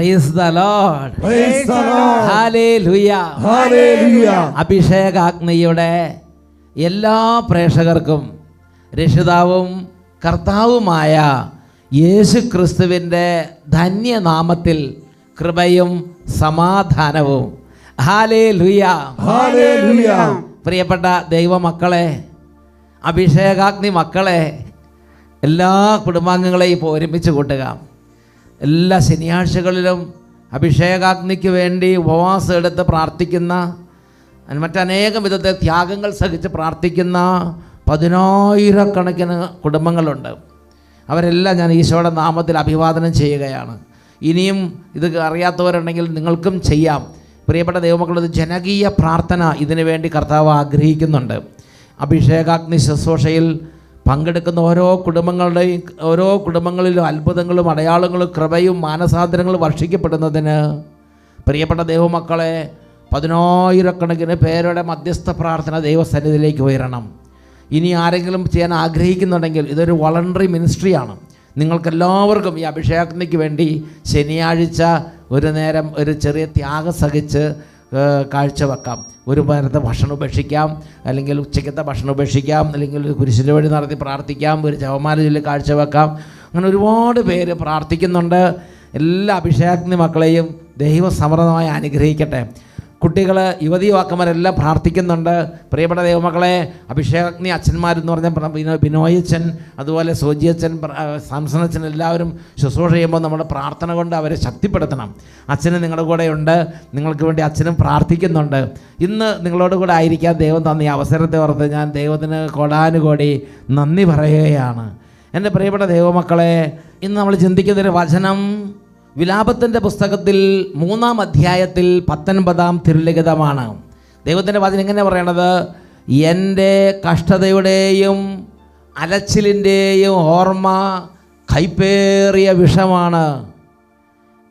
Praise the Lord. Praise the Lord. Hallelujah. Hallelujah. അഭിഷേകാഗ്നിയുടെ എല്ലാ പ്രേക്ഷകർക്കും രക്ഷിതാവും കർത്താവുമായ യേശു ക്രിസ്തുവിൻ്റെ ധന്യനാമത്തിൽ കൃപയും സമാധാനവും. ഹല്ലേലൂയ. Hallelujah. പ്രിയപ്പെട്ട ദൈവമക്കളെ, അഭിഷേകാഗ്നി മക്കളെ, എല്ലാ കുടുംബാംഗങ്ങളെയും ഇപ്പോൾ ഒരുമിച്ച് കൂട്ടുക. എല്ലാ ശനിയാഴ്ചകളിലും അഭിഷേകാഗ്നിക്ക് വേണ്ടി ഉപവാസം എടുത്ത് പ്രാർത്ഥിക്കുന്ന, മറ്റനേകം വിധത്തെ ത്യാഗങ്ങൾ സഹിച്ച് പ്രാർത്ഥിക്കുന്ന 10,000കണക്കിന് കുടുംബങ്ങളുണ്ട്. അവരെല്ലാം ഞാൻ ഈശോയുടെ നാമത്തിൽ അഭിവാദനം ചെയ്യുകയാണ്. ഇനിയും ഇത് അറിയാത്തവരുണ്ടെങ്കിൽ നിങ്ങൾക്കും ചെയ്യാം. പ്രിയപ്പെട്ട ദൈവമക്കളത് ജനകീയ പ്രാർത്ഥന ഇതിനു വേണ്ടി കർത്താവ് ആഗ്രഹിക്കുന്നുണ്ട്. അഭിഷേകാഗ്നി ശുശ്രൂഷയിൽ പങ്കെടുക്കുന്ന ഓരോ കുടുംബങ്ങളിലും അത്ഭുതങ്ങളും അടയാളങ്ങളും കൃപയും മാനസാന്തരങ്ങളും വർഷിക്കപ്പെടുന്നതിന് പ്രിയപ്പെട്ട ദൈവമക്കളെ 10,000കണക്കിന് പേരുടെ മധ്യസ്ഥ പ്രാർത്ഥന ദൈവസന്നിധിയിലേക്ക് ഉയരണം. ഇനി ആരെങ്കിലും ചെയ്യാൻ ആഗ്രഹിക്കുന്നുണ്ടെങ്കിൽ ഇതൊരു വോളണ്ടറി മിനിസ്ട്രിയാണ്. നിങ്ങൾക്കെല്ലാവർക്കും ഈ അഭിഷേകത്തിനു വേണ്ടി ശനിയാഴ്ച ഒരു നേരം ഒരു ചെറിയ ത്യാഗം സഹിച്ച് കാഴ്ചവെക്കാം. ഒരു നേരത്തെ ഭക്ഷണം ഉപേക്ഷിക്കാം, അല്ലെങ്കിൽ ഉച്ചയ്ക്കത്തെ ഭക്ഷണം ഉപേക്ഷിക്കാം, അല്ലെങ്കിൽ ഒരു കുരിശിൻ്റെ വഴി നടത്തി പ്രാർത്ഥിക്കാം, ഒരു ജപമാല ചൊല്ലി കാഴ്ചവെക്കാം. അങ്ങനെ ഒരുപാട് പേര് പ്രാർത്ഥിക്കുന്നുണ്ട്. എല്ലാ അഭിഷേകത്തിൻ്റെ മക്കളെയും ദൈവസമൃദ്ധമായി അനുഗ്രഹിക്കട്ടെ. കുട്ടികൾ, യുവതിയുവാക്കന്മാരെല്ലാം പ്രാർത്ഥിക്കുന്നുണ്ട്. പ്രിയപ്പെട്ട ദൈവമക്കളെ, അഭിഷേകഗ്നി അച്ഛന്മാരെന്ന് പറഞ്ഞാൽ ബിനോയച്ചൻ, അതുപോലെ സോജിയച്ചൻ, സാംസണച്ചൻ എല്ലാവരും ശുശ്രൂഷ ചെയ്യുമ്പോൾ നമ്മുടെ പ്രാർത്ഥന കൊണ്ട് അവരെ ശക്തിപ്പെടുത്തണം. അച്ഛന് നിങ്ങളുടെ കൂടെ ഉണ്ട്, നിങ്ങൾക്ക് വേണ്ടി അച്ഛനും പ്രാർത്ഥിക്കുന്നുണ്ട്. ഇന്ന് നിങ്ങളോട് കൂടെ ആയിരിക്കാൻ ദൈവം തന്ന ഈ അവസരത്തെ ഓർത്ത് ഞാൻ ദൈവത്തിന് കോടാനുകോടി നന്ദി പറയുകയാണ്. എൻ്റെ പ്രിയപ്പെട്ട ദൈവമക്കളെ, ഇന്ന് നമ്മൾ ചിന്തിക്കുന്നൊരു വചനം വിലാപത്തിൻ്റെ പുസ്തകത്തിൽ 3-ാം അധ്യായത്തിൽ 19-ാം തിരുലിഖിതമാണ്. ദൈവത്തിൻ്റെ വചനം എങ്ങനെ പറയണത്? എൻ്റെ കഷ്ടതയുടെയും അലച്ചിലിൻ്റെയും ഓർമ്മ കൈപ്പേറിയ വിഷമാണ്.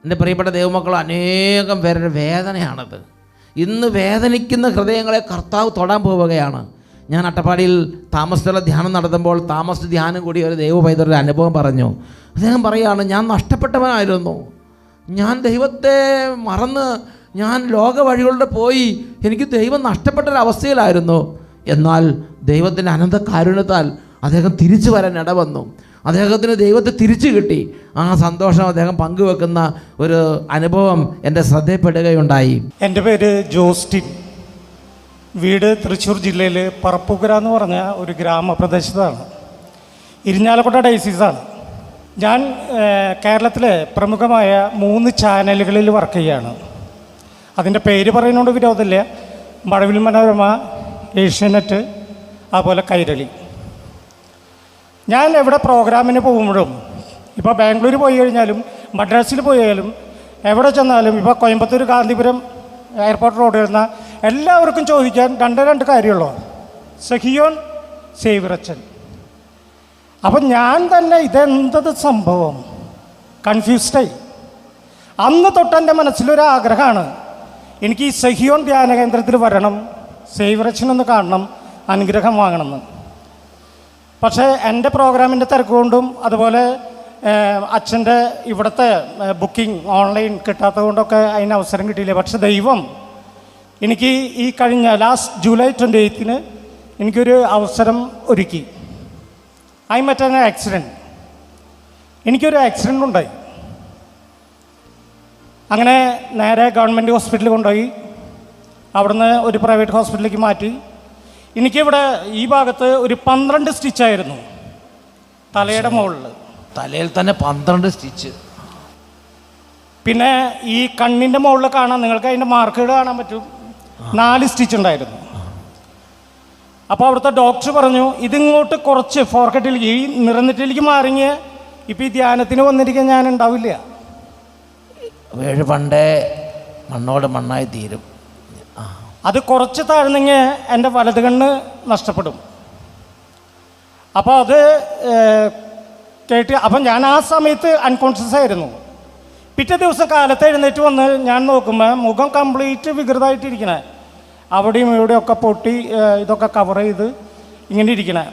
എൻ്റെ പ്രിയപ്പെട്ട ദൈവമക്കൾ, അനേകം പേരുടെ വേദനയാണത്. ഇന്ന് വേദനിക്കുന്ന ഹൃദയങ്ങളെ കർത്താവ് തൊടാൻ പോവുകയാണ്. ഞാൻ അട്ടപ്പാടിയിൽ താമസിച്ചുള്ള ധ്യാനം നടത്തുമ്പോൾ താമസിച്ച ധ്യാനം കൂടി ഒരു ദൈവപൈതൃക അനുഭവം പറഞ്ഞു. അദ്ദേഹം പറയുകയാണ്, ഞാൻ നഷ്ടപ്പെട്ടവനായിരുന്നു, ഞാൻ ദൈവത്തെ മറന്ന് ഞാൻ ലോക വഴികളിലൂടെ പോയി, എനിക്ക് ദൈവം നഷ്ടപ്പെട്ടൊരവസ്ഥയിലായിരുന്നു. എന്നാൽ ദൈവത്തിൻ്റെ അനന്ത കാരുണ്യത്താൽ അദ്ദേഹം തിരിച്ചു വരാൻ ഇടവന്നു. അദ്ദേഹത്തിന് ദൈവത്തെ തിരിച്ചു കിട്ടി. ആ സന്തോഷം അദ്ദേഹം പങ്കുവെക്കുന്ന ഒരു അനുഭവം എൻ്റെ ശ്രദ്ധയിൽപ്പെടുകയുണ്ടായി. എൻ്റെ പേര് ജോസ്റ്റിൻ. വീട് തൃശ്ശൂർ ജില്ലയിൽ പറപ്പുകര എന്ന് പറഞ്ഞ ഒരു ഗ്രാമപ്രദേശത്താണ്. ഇരിഞ്ഞാലക്കുട ഡയസിസാണ്. ഞാൻ കേരളത്തിലെ പ്രമുഖമായ 3 ചാനലുകളിൽ വർക്ക് ചെയ്യുകയാണ്. അതിൻ്റെ പേര് പറയുന്നതുകൊണ്ട് വിരോധമില്ല. മഴവിൽ മനോരമ, ഏഷ്യാനെറ്റ്, അതുപോലെ കൈരളി. ഞാൻ എവിടെ പ്രോഗ്രാമിന് പോകുമ്പോഴും, ഇപ്പോൾ ബാംഗ്ലൂർ പോയി കഴിഞ്ഞാലും മദ്രാസിൽ പോയാലും എവിടെ ചെന്നാലും, ഇപ്പോൾ കോയമ്പത്തൂർ ഗാന്ധിപുരം എയർപോർട്ട് റോഡ് വരുന്ന എല്ലാവർക്കും ചോദിക്കാൻ രണ്ട് കാര്യമുള്ളൂ: സഹിയോൻ, സേവിറച്ചൻ. അപ്പം ഞാൻ തന്നെ ഇതെന്തത് സംഭവം കൺഫ്യൂസ്ഡായി. അന്ന് തൊട്ട് എൻ്റെ മനസ്സിലൊരു ആഗ്രഹമാണ്, എനിക്ക് ഈ സഹിയോൻ ധ്യാന കേന്ദ്രത്തിൽ വരണം, സേവിറച്ചനൊന്ന് കാണണം, അനുഗ്രഹം വാങ്ങണമെന്ന്. പക്ഷേ എൻ്റെ പ്രോഗ്രാമിൻ്റെ തിരക്ക് കൊണ്ടും അതുപോലെ അച്ഛൻ്റെ ഇവിടുത്തെ ബുക്കിംഗ് ഓൺലൈൻ കിട്ടാത്തത് കൊണ്ടൊക്കെ അതിന് അവസരം കിട്ടിയില്ല. പക്ഷെ ദൈവം എനിക്ക് ഈ കഴിഞ്ഞ ലാസ്റ്റ് ജൂലൈ 28 എനിക്കൊരു അവസരം ഒരുക്കി. I met an accident. എനിക്കൊരു ആക്സിഡൻ്റ് ഉണ്ടായി. അങ്ങനെ നേരെ ഗവൺമെൻറ് ഹോസ്പിറ്റലിൽ കൊണ്ടുപോയി. അവിടുന്ന് ഒരു പ്രൈവറ്റ് ഹോസ്പിറ്റലിലേക്ക് മാറ്റി. എനിക്കിവിടെ ഈ ഭാഗത്ത് ഒരു 12 സ്റ്റിച്ചായിരുന്നു തലയുടെ മുകളിൽ. തലയിൽ തന്നെ 12 സ്റ്റിച്ച്. പിന്നെ ഈ കണ്ണിൻ്റെ മുകളിൽ കാണാൻ, നിങ്ങൾക്ക് അതിൻ്റെ മാർക്കുകൾ കാണാൻ പറ്റും, 4 സ്റ്റിച്ച് ഉണ്ടായിരുന്നു. അപ്പോൾ അവിടുത്തെ ഡോക്ടർ പറഞ്ഞു, ഇതിങ്ങോട്ട് കുറച്ച് ഫോർക്കറ്റിലേക്ക്, ഈ നിറന്നിട്ടിലേക്ക് മാറിങ്ങ ഇപ്പോൾ ഈ ധ്യാനത്തിന് വന്നിരിക്കാൻ ഞാൻ ഉണ്ടാവില്ല. വേഴ് പണ്ടേ മണ്ണോട് മണ്ണായി തീരും. അത് കുറച്ച് താഴ്ന്നെങ്കിൽ എൻ്റെ വലത് കണ്ണ് നഷ്ടപ്പെടും. അപ്പോൾ അത് കേട്ട്, അപ്പം ഞാൻ ആ സമയത്ത് അൺകോൺഷ്യസ് ആയിരുന്നു. പിറ്റേ ദിവസം കാലത്ത് എഴുന്നേറ്റ് വന്ന് ഞാൻ നോക്കുമ്പോൾ മുഖം കംപ്ലീറ്റ് വികൃതമായിട്ടിരിക്കണേ, അവിടെയും ഇവിടെയൊക്കെ പൊട്ടി ഇതൊക്കെ കവർ ചെയ്ത് ഇങ്ങനെ ഇരിക്കണേ.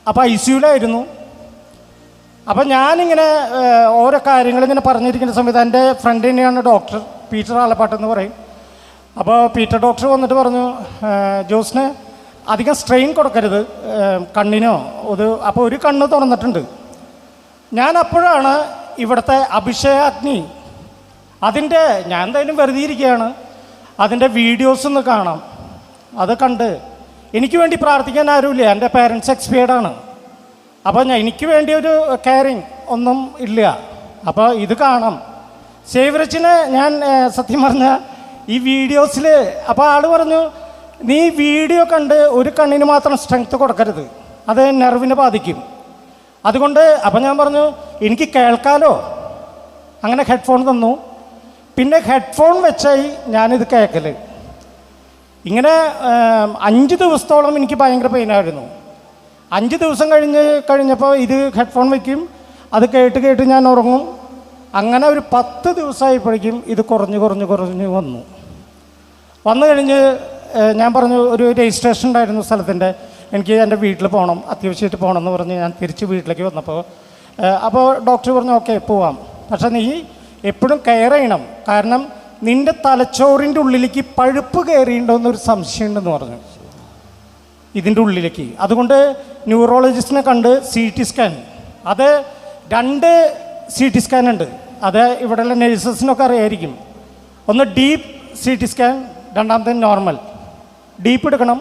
അപ്പോൾ ICUലായിരുന്നു. അപ്പം ഞാനിങ്ങനെ ഓരോ കാര്യങ്ങളിങ്ങനെ പറഞ്ഞിരിക്കുന്ന സമയത്ത് എൻ്റെ ഫ്രണ്ട് തന്നെയാണ് ഡോക്ടർ പീറ്റർ ആലപ്പാട്ടെന്ന് പറയും. അപ്പോൾ പീറ്റർ ഡോക്ടർ വന്നിട്ട് പറഞ്ഞു, ജോസിന് അധികം സ്ട്രെയിൻ കൊടുക്കരുത് കണ്ണിനോ അപ്പോൾ ഒരു കണ്ണ് തുറന്നിട്ടുണ്ട്. ഞാൻ അപ്പോഴാണ് ഇവിടുത്തെ അഭിഷേകാഗ്നി അതിൻ്റെ, ഞാൻ എന്തായാലും വെറുതെ ഇരിക്കുകയാണ്, അതിൻ്റെ വീഡിയോസ് ഒന്ന് കാണാം. അത് കണ്ട് എനിക്ക് വേണ്ടി പ്രാർത്ഥിക്കാൻ ആരുമില്ല, എൻ്റെ പേരൻസ് എക്സ്പയർഡാണ്. അപ്പോൾ എനിക്ക് വേണ്ടി ഒരു കെയറിങ് ഒന്നും ഇല്ല. അപ്പോൾ ഇത് കാണാം. സേവ്രച്ചിനെ ഞാൻ സത്യം പറഞ്ഞാൽ ഈ വീഡിയോസിൽ, അപ്പോൾ ആൾ പറഞ്ഞു, നീ വീഡിയോ കണ്ട് ഒരു കണ്ണിന് മാത്രം സ്ട്രെങ്ത്ത് കൊടുക്കരുത്, അത് നെർവിനെ ബാധിക്കും. അതുകൊണ്ട് അപ്പം ഞാൻ പറഞ്ഞു എനിക്ക് കേൾക്കാലോ. അങ്ങനെ ഹെഡ്ഫോൺ തന്നു. പിന്നെ ഹെഡ്ഫോൺ വെച്ചായി ഞാനിത് കേൾക്കൽ. ഇങ്ങനെ 5 ദിവസത്തോളം എനിക്ക് ഭയങ്കര പെയിനായിരുന്നു. 5 ദിവസം കഴിഞ്ഞപ്പോൾ ഇത് ഹെഡ്ഫോൺ വയ്ക്കും, അത് കേട്ട് ഞാൻ ഉറങ്ങും. അങ്ങനെ ഒരു 10 ദിവസമായപ്പോഴേക്കും ഇത് കുറഞ്ഞ് വന്നു കഴിഞ്ഞ് ഞാൻ പറഞ്ഞു, ഒരു രജിസ്ട്രേഷൻ ഉണ്ടായിരുന്നു സ്ഥലത്തിൻ്റെ, എനിക്ക് എൻ്റെ വീട്ടിൽ പോകണം, അത്യാവശ്യമായിട്ട് പോകണം എന്ന് പറഞ്ഞ് ഞാൻ തിരിച്ച് വീട്ടിലേക്ക് വന്നപ്പോൾ അപ്പോൾ ഡോക്ടർ പറഞ്ഞു ഓക്കെ പോവാം, പക്ഷേ നീ എപ്പോഴും കെയർ ചെയ്യണം, കാരണം നിൻ്റെ തലച്ചോറിൻ്റെ ഉള്ളിലേക്ക് പഴുപ്പ് കയറിയിട്ടുണ്ടോയെന്നൊരു സംശയമുണ്ടെന്ന് പറഞ്ഞു ഇതിൻ്റെ ഉള്ളിലേക്ക്. അതുകൊണ്ട് ന്യൂറോളജിസ്റ്റിനെ കണ്ട് CT സ്കാൻ, അത് 2 CT സ്കാൻ ഉണ്ട്, അത് ഇവിടെയുള്ള നഴ്സസിനൊക്കെ അറിയായിരിക്കും. ഒന്ന് ഡീപ്പ് CT സ്കാൻ, രണ്ടാമത്തെ നോർമൽ. ഡീപ്പ് എടുക്കണം,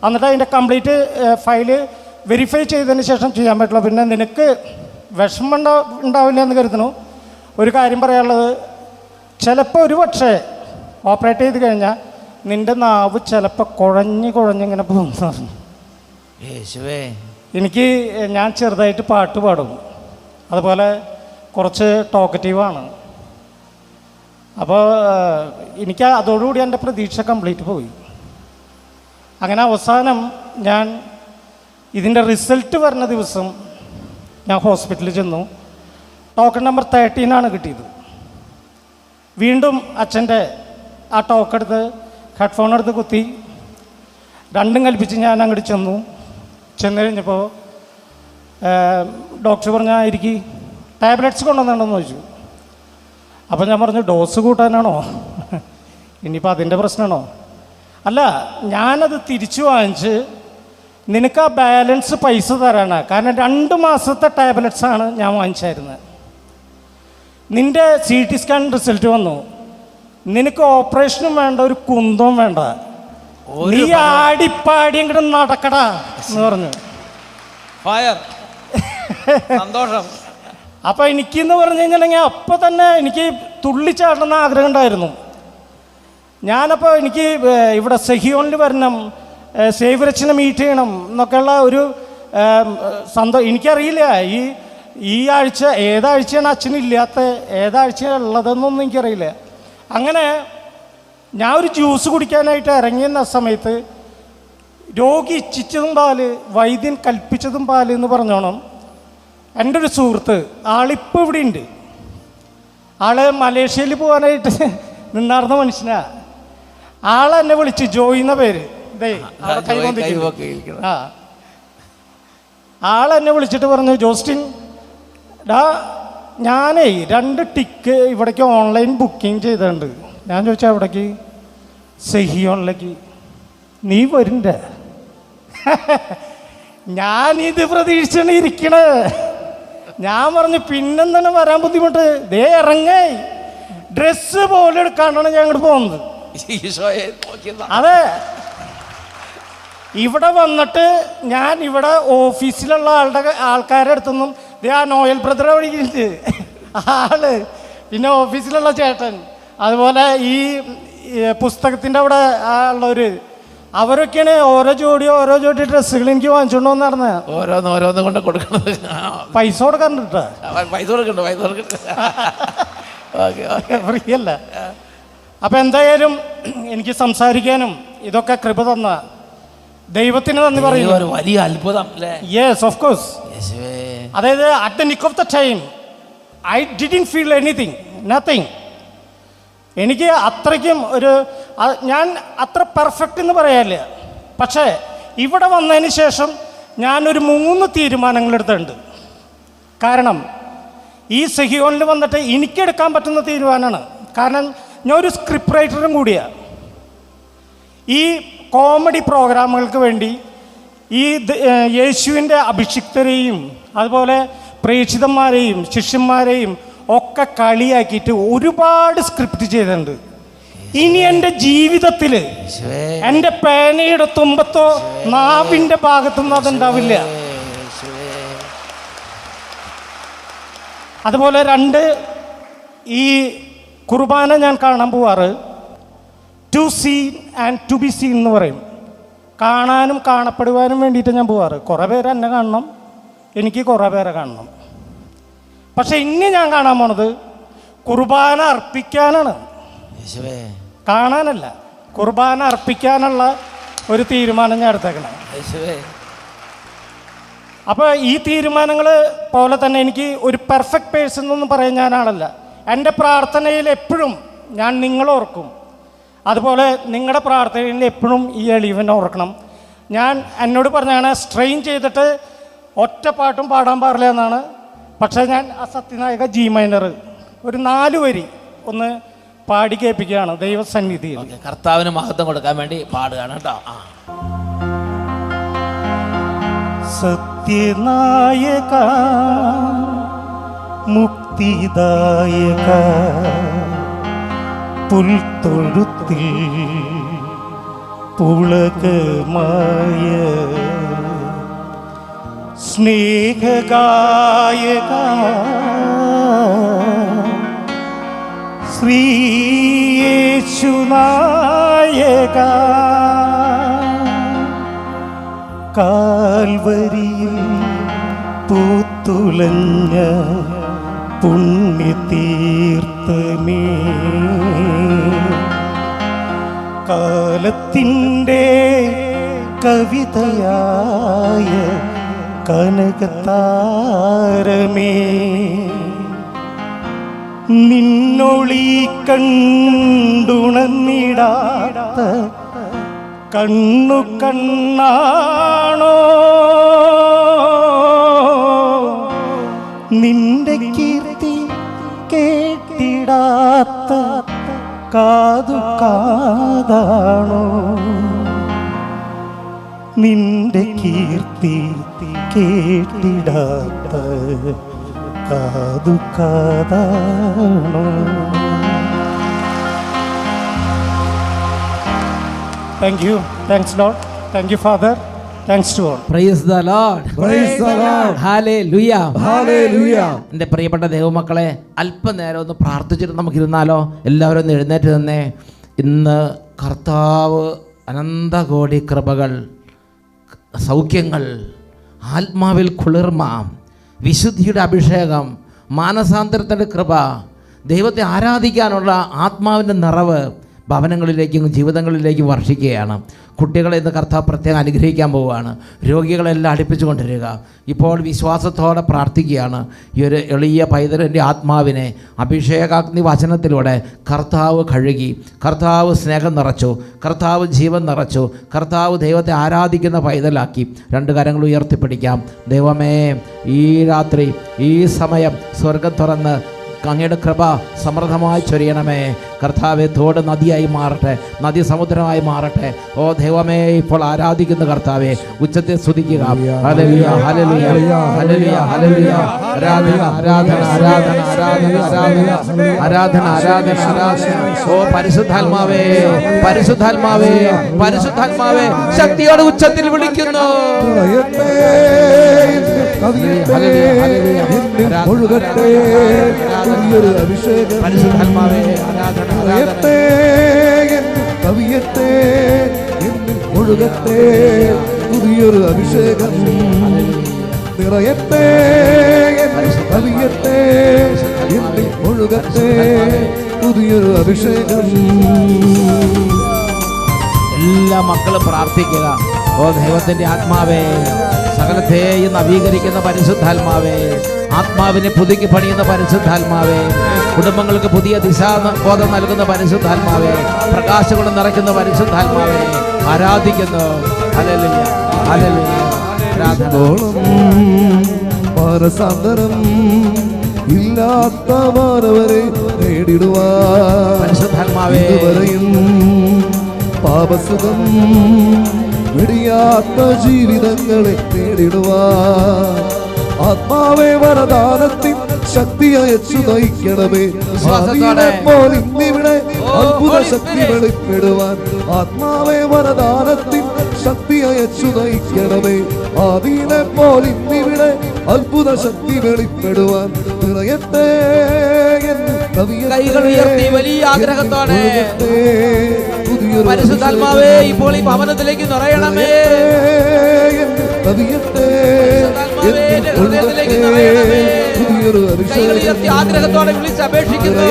എന്നിട്ട് അതിൻ്റെ കംപ്ലീറ്റ് ഫയല് വെരിഫൈ ചെയ്തതിന് ശേഷം ചെയ്യാൻ പറ്റുള്ളൂ. പിന്നെ നിനക്ക് വിഷമം ഉണ്ടാവില്ല എന്ന് കരുതുന്നു. ഒരു കാര്യം പറയാനുള്ളത്, ചിലപ്പോൾ ഒരു പക്ഷേ ഓപ്പറേറ്റ് ചെയ്ത് കഴിഞ്ഞാൽ നിൻ്റെ നാവ് ചിലപ്പോൾ കുഴഞ്ഞിങ്ങനെ പോകുന്നു പറഞ്ഞു. എനിക്ക് ഞാൻ ചെറുതായിട്ട് പാട്ട് പാടും, അതുപോലെ കുറച്ച് ടോക്കറ്റീവാണ്. അപ്പോൾ എനിക്ക് അതോടുകൂടി എൻ്റെ പ്രതീക്ഷ കംപ്ലീറ്റ് പോയി. അങ്ങനെ അവസാനം ഞാൻ ഇതിൻ്റെ റിസൾട്ട് വരുന്ന ദിവസം ഞാൻ ഹോസ്പിറ്റലിൽ ചെന്നു. ടോക്കൺ നമ്പർ 13 കിട്ടിയത്. വീണ്ടും അച്ഛൻ്റെ ആ ടോക്കൺ എടുത്ത് ഹെഡ്ഫോൺ എടുത്ത് കുത്തി 2 കൽപ്പിച്ച് ഞാൻ അങ്ങോട്ട് ചെന്നു കഴിഞ്ഞപ്പോൾ ഡോക്ടർ പറഞ്ഞായിരിക്കും ടാബ്ലറ്റ്സ് കൊണ്ടുവന്നിട്ടുണ്ടെന്ന് ചോദിച്ചു. അപ്പോൾ ഞാൻ പറഞ്ഞു ഡോസ് കൂട്ടാനാണോ, ഇനിയിപ്പോൾ അതിൻ്റെ പ്രശ്നമാണോ? അല്ല, ഞാനത് തിരിച്ചു വാങ്ങിച്ച് നിനക്ക് ആ ബാലൻസ് പൈസ തരാനാണ്, കാരണം 2 മാസത്തെ ടാബ്ലറ്റ്സാണ് ഞാൻ വാങ്ങിച്ചായിരുന്നത്. നിൻ്റെ CT സ്കാൻ റിസൾട്ട് വന്നു, നിനക്ക് ഓപ്പറേഷനും വേണ്ട, ഒരു കുന്തവും വേണ്ട, നീ ആടിപ്പാടി ഇങ്ങോട്ട് നടക്കടാ എന്ന് പറഞ്ഞു. സന്തോഷം. അപ്പോൾ എനിക്കെന്ന് പറഞ്ഞു കഴിഞ്ഞിട്ടുണ്ടെങ്കിൽ അപ്പം തന്നെ എനിക്ക് തുള്ളിച്ചാടണമെന്ന് ആഗ്രഹം ഉണ്ടായിരുന്നു. ഞാനപ്പോൾ എനിക്ക് ഇവിടെ സെഹിയോണിൽ വരണം, സേവ്രച്ചിനെ മീറ്റ് ചെയ്യണം എന്നൊക്കെയുള്ള ഒരു എനിക്കറിയില്ല ഈ ആഴ്ച ഏതാഴ്ചയാണ് അച്ഛനില്ലാത്ത, ഏതാഴ്ചയാണ് ഉള്ളതെന്നൊന്നും എനിക്കറിയില്ല. അങ്ങനെ ഞാൻ ഒരു ജ്യൂസ് കുടിക്കാനായിട്ട് ഇറങ്ങിയെന്ന സമയത്ത് രോഗി ഇച്ഛിച്ചതും പാല്, വൈദ്യൻ കൽപ്പിച്ചതും പാല് എന്ന് പറഞ്ഞോണം എൻ്റെ ഒരു സുഹൃത്ത്, ആളിപ്പോൾ ഇവിടെ ഉണ്ട്. ആള് മലേഷ്യയിൽ പോകാനായിട്ട് നിന്നാർന്ന മനുഷ്യനാ. ആളെന്നെ വിളിച്ച്, ജോയി എന്ന പേര്, ആളെന്നെ വിളിച്ചിട്ട് പറഞ്ഞു, ജോസ്റ്റിൻ ഞാനേ 2 ടിക്ക് ഇവിടേക്ക് ഓൺലൈൻ ബുക്കിംഗ് ചെയ്തിട്ടുണ്ട്. ഞാൻ ചോദിച്ചാൽ എവിടേക്ക്? സെഹിയോണിലേക്ക്. നീ വരണ്ട? ഞാനിത് പ്രതീക്ഷിച്ചാണ് ഇരിക്കണേ. ഞാൻ പറഞ്ഞു പിന്നെന്താണ് വരാൻ ബുദ്ധിമുട്ട്, ദേ ഇറങ്ങേ, ഡ്രസ്സ് പോലെ എടുക്കാണ്ടാണ് ഞാൻ അങ്ങോട്ട് പോകുന്നത്. അതെ, ഇവിടെ വന്നിട്ട് ഞാൻ ഇവിടെ ഓഫീസിലുള്ള ആൾക്കാരുടെ അടുത്തൊന്നും ആ നോയൽ ബ്രദറെ വിളിക്കുന്നുണ്ട് ആള്, പിന്നെ ഓഫീസിലുള്ള ചേട്ടൻ, അതുപോലെ ഈ പുസ്തകത്തിൻ്റെ അവിടെ ഉള്ളവർ, അവരൊക്കെയാണ് ഓരോ ജോഡി ഡ്രസ്സുകൾ എനിക്ക് വാങ്ങിച്ചുകൊണ്ട് വന്ന് നടന്നത്. ഓരോന്ന് കൊണ്ട് കൊടുക്കണത് പൈസ കൊടുക്കാറുണ്ട്, പൈസ കൊടുക്കണ്ട ഫ്രീയല്ല. അപ്പം എന്തായാലും എനിക്ക് സംസാരിക്കാനും ഇതൊക്കെ കൃപ തന്ന ദൈവത്തിന് നന്ദി പറയുന്നു. വലിയ അത്ഭുതം. Yes, of course. അതായത് at the nick of the time I didn't feel anything, nothing. എനിക്ക് അത്രയ്ക്കും ഞാൻ അത്ര പെർഫെക്റ്റ് എന്ന് പറയാനില്ല. പക്ഷേ ഇവിടെ വന്നതിന് ശേഷം ഞാനൊരു 3 തീരുമാനങ്ങൾ എടുത്തിട്ടുണ്ട്. കാരണം ഈ സഹിയോനിൽ വന്നിട്ട് എനിക്കെടുക്കാൻ പറ്റുന്ന തീരുമാനമാണ്. കാരണം ഞാൻ ഒരു സ്ക്രിപ്റ്റ് റൈറ്ററും കൂടിയാണ്. ഈ കോമഡി പ്രോഗ്രാമുകൾക്ക് വേണ്ടി ഈ യേശുവിൻ്റെ അഭിഷിക്തരെയും അതുപോലെ പ്രേക്ഷിതന്മാരെയും ശിഷ്യന്മാരെയും ഒക്കെ കളിയാക്കിയിട്ട് ഒരുപാട് സ്ക്രിപ്റ്റ് ചെയ്തിട്ടുണ്ട്. ഇനി എൻ്റെ ജീവിതത്തിൽ എൻ്റെ പേനയുടെ തുമ്പത്തോ നാവിൻ്റെ ഭാഗത്തൊന്നും അതുണ്ടാവില്ല. അതുപോലെ 2 ഈ കുർബാന ഞാൻ കാണാൻ പോവാറ് to seen and to be seen എന്ന് പറയും. കാണാനും കാണപ്പെടുവാനും വേണ്ടിയിട്ട് ഞാൻ പോവാറ്. കുറേ പേര് എന്നെ കാണണം, എനിക്ക് കുറേ പേരെ കാണണം. പക്ഷെ ഇനി ഞാൻ കാണാൻ പോണത് കുർബാന അർപ്പിക്കാനാണ്, കാണാനല്ല. കുർബാന അർപ്പിക്കാനുള്ള ഒരു തീരുമാനം ഞാൻ എടുത്തേക്കണം. അപ്പോൾ ഈ തീരുമാനങ്ങൾ പോലെ തന്നെ എനിക്ക് ഒരു പെർഫെക്റ്റ് പേഴ്സൺ എന്നൊന്നും പറയാൻ ഞാനാണല്ല. എൻ്റെ പ്രാർത്ഥനയിൽ എപ്പോഴും ഞാൻ നിങ്ങളോർക്കും. അതുപോലെ നിങ്ങളുടെ പ്രാർത്ഥനയിൽ എപ്പോഴും ഈ എളിവനെ ഓർക്കണം. ഞാൻ എന്നോട് പറഞ്ഞാണ് സ്ട്രെയിൻ ചെയ്തിട്ട് ഒറ്റ പാട്ടും പാടാൻ പാടില്ല എന്നാണ്. പക്ഷേ ഞാൻ ആ സത്യനായക ജി മൈനർ ഒരു 4 വരി ഒന്ന് പാടി കേൾപ്പിക്കുകയാണ് ദൈവസന്നിധിയിൽ. കർത്താവിന് മഹത്വം കൊടുക്കാൻ വേണ്ടി പാടുകയാണ് കേട്ടോ. സത്യനായക മുക്തിദായക പുൽത്തൊഴുത്തിൽ പുളകമായ സ്നേഹഗായക ശ്രീയേശുനായക കാൽവരിയിൽ പൂത്തുലഞ്ഞ പുണ്യതീർത്ഥമേ കാലത്തിൻ്റെ കവിതയായ കനകതാരമേ നിന്നൊളി കണ്ടുണർന്നിടാത്ത കണ്ണു കണ്ണാണോ നിന്റെ കീർത്തി കേട്ടിടാത്ത കാതു കാതാണോ നിന്റെ കീർത്തി കേട്ടിടാത്ത കാതു കാതാണോ. Thank you. Thanks Lord. Thank you Father. Thanks to all. Praise the Lord. Praise the Lord. Hallelujah. Hallelujah. എൻ്റെ പ്രിയപ്പെട്ട ദൈവമക്കളെ, അല്പനേരം ഒന്ന് പ്രാർത്ഥിച്ചിട്ട് നമുക്കിരുന്നാലോ? എല്ലാവരും ഒന്ന് എഴുന്നേറ്റ് തന്നെ. ഇന്ന് കർത്താവ് അനന്തകോടി കൃപകൾ, സൗഖ്യങ്ങൾ, ആത്മാവിൽ കുളിർമ, വിശുദ്ധിയുടെ അഭിഷേകം, മാനസാന്തരത്തിൻ്റെ കൃപ, ദൈവത്തെ ആരാധിക്കാനുള്ള ആത്മാവിൻ്റെ നിറവ് ഭവനങ്ങളിലേക്കും ജീവിതങ്ങളിലേക്കും വർഷിക്കുകയാണ്. കുട്ടികളെ ഇന്ന് കർത്താവ് പ്രത്യേകം അനുഗ്രഹിക്കാൻ പോവുകയാണ്. രോഗികളെല്ലാം അടുപ്പിച്ചു കൊണ്ടിരിക്കുക. ഇപ്പോൾ വിശ്വാസത്തോടെ പ്രാർത്ഥിക്കുകയാണ്. ഈ ഒരു എളിയ പൈതലിൻ്റെ ആത്മാവിനെ അഭിഷേകാഗ്നി വചനത്തിലൂടെ കർത്താവ് കഴുകി, കർത്താവ് സ്നേഹം നിറച്ചു, കർത്താവ് ജീവൻ നിറച്ചു, കർത്താവ് ദൈവത്തെ ആരാധിക്കുന്ന പൈതലാക്കി. 2 കരങ്ങൾ ഉയർത്തിപ്പിടിക്കാം. ദൈവമേ, ഈ രാത്രി ഈ സമയം സ്വർഗം തുറന്ന് അങ്ങയുടെ കൃപ സമൃദ്ധമായി ചൊരിയണമേ. കർത്താവെ, തോട് നദിയായി മാറട്ടെ, നദി സമുദ്രമായി മാറട്ടെ. ഓ ദൈവമേ, ഇപ്പോൾ ആരാധിക്കുന്ന കർത്താവെ ഉച്ചത്തെ സ്തുതിക്കുക. Hallelujah, hallelujah, hallelujah, hallelujah. ആരാധന, ആരാധന, ആരാധന, ആരാധന, ആരാധന, ആരാധന, ആരാധന. ഓ പരിശുദ്ധാത്മാവേ, പരിശുദ്ധാത്മാവേ, പരിശുദ്ധാത്മാവേ, ശക്തിയോടെ ഉച്ചത്തിൽ വിളിക്കുന്നു. പരിശുദ്ധാത്മാവേ, ആരാധന, കവിയത്തെ ഒഴുകത്തെ പുതിയൊരു അഭിഷേകം നിറയത്തെ കവിയത്തെ ഒഴുകത്തെ പുതിയൊരു അഭിഷേകം. എല്ലാ മക്കളും പ്രാർത്ഥിക്കുക. ഓ ദൈവത്തിൻ്റെ ആത്മാവേ, സകലത്തെയും നവീകരിക്കുന്ന പരിശുദ്ധാത്മാവേ, ആത്മാവിനെ പുതുക്കി പണിയുന്ന പരിശുദ്ധാത്മാവേ, കുടുംബങ്ങൾക്ക് പുതിയ ദിശാബോധം നൽകുന്ന പരിശുദ്ധാത്മാവേ, പ്രകാശം കൊണ്ട് നിറയ്ക്കുന്ന പരിശുദ്ധാത്മാവേ, ആരാധിക്കുന്നു. Hallelujah, hallelujah. ആരാധന. മനസാന്തരം ഇല്ലാത്ത മാനവരെ നേടിടുവാൻ പരിശുദ്ധാത്മാവേ, ഇതുവരെയും പാപസുഖം വെടിയാത്ത ജീവിതങ്ങളെ നേടിടുവാൻ ആത്മാവേ വരദാനത്തിൻ ശക്തി അയച്ചു നയിക്കണമേ. പോലെ ഇന്നിവിടെ അത്ഭുത ശക്തി വെളിപ്പെടുവാൻ ആത്മാവേ വരദാനത്തിൻ ശക്തി അയച്ചു നയിക്കണമേ. ആദീനെ പോലെ ഇന്നിവിടെ അത്ഭുത ശക്തി വെളിപ്പെടുവാൻ നിറയട്ടെ കൈകൾ ഉയർത്തി വലിയ ആഗ്രഹത്തോടെ പരിശുദ്ധാത്മാവേ ഇപ്പോൾ ഈ ഭവനത്തിലേക്ക് നിറയണമേ. ഹൃദയത്തിലേക്ക് നിറയണമേ. കൈകൾ ഉയർത്തി ആഗ്രഹത്തോടെ വിളിച്ചപേക്ഷിക്കുന്നു.